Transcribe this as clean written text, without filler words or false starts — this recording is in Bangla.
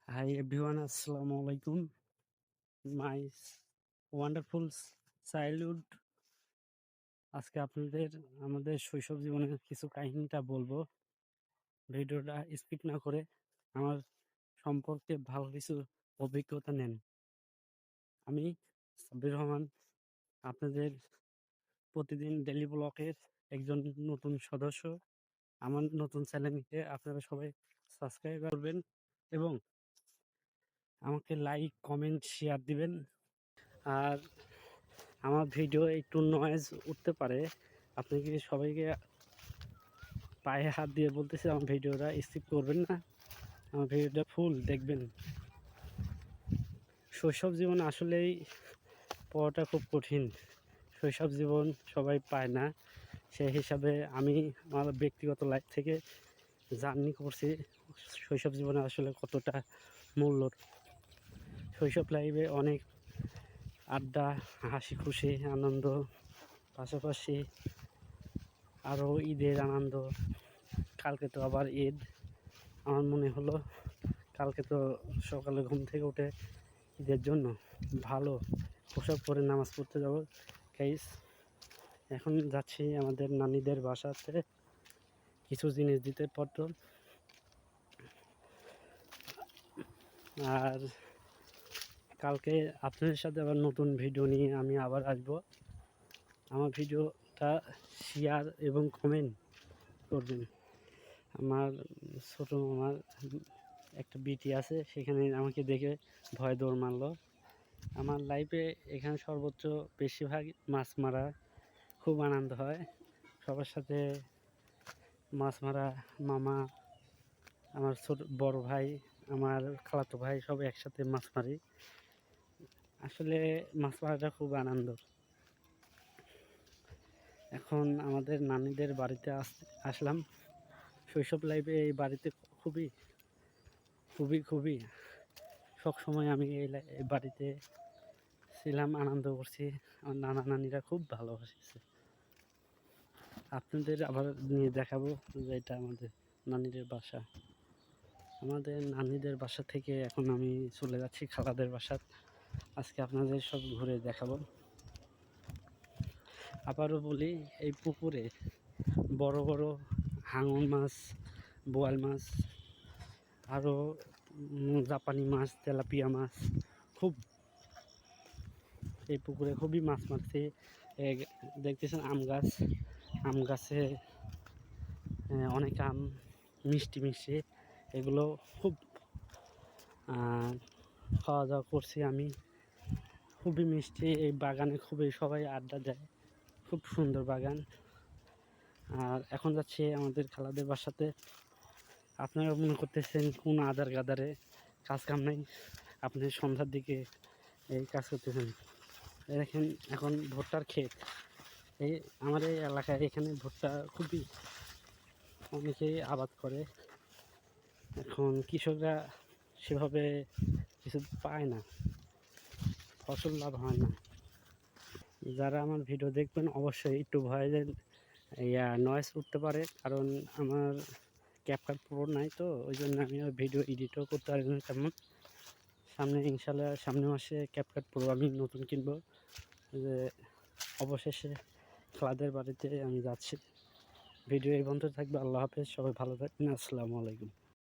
Hi everyone, Assalamu alaikum. My wonderful childhood. আজকে আপনাদের আমাদের শৈশব জীবনের কিছু কাহিনীটা বলবো। ভিডিওটা স্কিপ না করে আমার সম্পর্কে ভালো কিছু অভিজ্ঞতা নেন। আমি সাব্বির রহমান, আপনাদের প্রতিদিন ডেইলি ব্লগের একজন নতুন সদস্য। আমার নতুন চ্যানেলকে আপনারা সবাই সাবস্ক্রাইব করবেন এবং আমাকে লাইক, কমেন্ট, শেয়ার দিবেন। আর আমার ভিডিও একটু নয়েজ উঠতে পারে। আপনি কি সবাইকে পায়ে হাত দিয়ে বলতেছি আমার ভিডিওটা স্কিপ করবেন না, আমার ভিডিওটা ফুল দেখবেন। শৈশব জীবন আসলেই পাওয়াটা খুব কঠিন। শৈশব জীবন সবাই পায় না। সেই হিসাবে আমি আমার ব্যক্তিগত লাইফ থেকে জার্নি করছি শৈশব জীবনে আসলে কতটা মূল্য। শৈশব লাইফে অনেক আড্ডা, হাসি খুশি, আনন্দ, পাশাপাশি আরও ঈদের আনন্দ। কালকে তো আবার ঈদ। আমার মনে হলো কালকে তো সকালে ঘুম থেকে উঠে ঈদের জন্য ভালো পোশাক পরে নামাজ পড়তে যাব। গাইস, এখন যাচ্ছি আমাদের নানিদের বাসাতে কিছু জিনিস দিতে পড়তো। আর কালকে আপনাদের সাথে আবার নতুন ভিডিও নিয়ে আমি আবার আসবো। আমার ভিডিওটা শেয়ার এবং কমেন্ট করবেন। আমার ছোটো মামার একটা বিটি আছে, সেখানে আমাকে দেখে ভয় দৌড় মারলো। আমার লাইফে এখানে সর্বোচ্চ বেশিরভাগ মাছ মারা খুব আনন্দ হয়। সবার সাথে মাছ মারা, মামা, আমার ছোট বড় ভাই, আমার খালাতো ভাই সব একসাথে মাছ মারি। আসলে মাছ মারাটা খুব আনন্দ। এখন আমাদের নানিদের বাড়িতে আসলাম। শৈশব লাইফে এই বাড়িতে খুবই খুবই খুবই সবসময় আমি এই বাড়িতে ছিলাম, আনন্দ করছি। আমার নানা নানিরা খুব ভালোবাসছে। আপনাদের আবার নিয়ে দেখাবো যে এটা আমাদের নানিদের বাসা। আমাদের নানিদের বাসা থেকে এখন আমি চলে যাচ্ছি খালাদের বাসা। আজকে আপনাদের সব ঘুরে দেখাবো। আবারও বলি, এই পুকুরে বড় বড় হাঙর মাছ, বোয়াল মাছ, আরও জাপানি মাছ, তেলাপিয়া মাছ খুব এই পুকুরে খুবই মাছ মারছি। দেখতেছেন আম গাছে অনেক আম, মিষ্টি মিষ্টি, এগুলো খুব খাওয়া দাওয়া করছি আমি। খুবই মিষ্টি এই বাগানে, খুবই সবাই আড্ডা দেয়, খুব সুন্দর বাগান। আর এখন যাচ্ছি আমাদের খালাদের বাসাতে। আপনারা মনে করতেছেন কোন আদার গাদারে কাজ কাম নাই, আপনি সন্ধ্যার দিকে এই কাজ করতেছেন। দেখেন এখন ভুট্টার ক্ষেত। এই আমার এই এলাকায় এখানে ভুট্টা খুবই অনেকেই আবাদ করে। এখন কৃষকরা সেভাবে কিছু পায় না, ফসল লাভ হয় না। যারা আমার ভিডিও দেখবেন অবশ্যই একটু ভয়েসের নয়েজ উঠতে পারে, কারণ আমার ক্যাপকাট প্রো নাই, তো ওই জন্য আমি ভিডিও এডিটও করতে পারি না তেমন। সামনে ইনশাল্লাহ সামনে মাসে ক্যাপকাট প্রো আমি নতুন কিনবো। যে অবশেষে খালাদের বাড়িতে আমি যাচ্ছি। ভিডিও এই পর্যন্ত থাকবে। আল্লাহ হাফেজ, সবাই ভালো থাকবেন। আসসালামু আলাইকুম।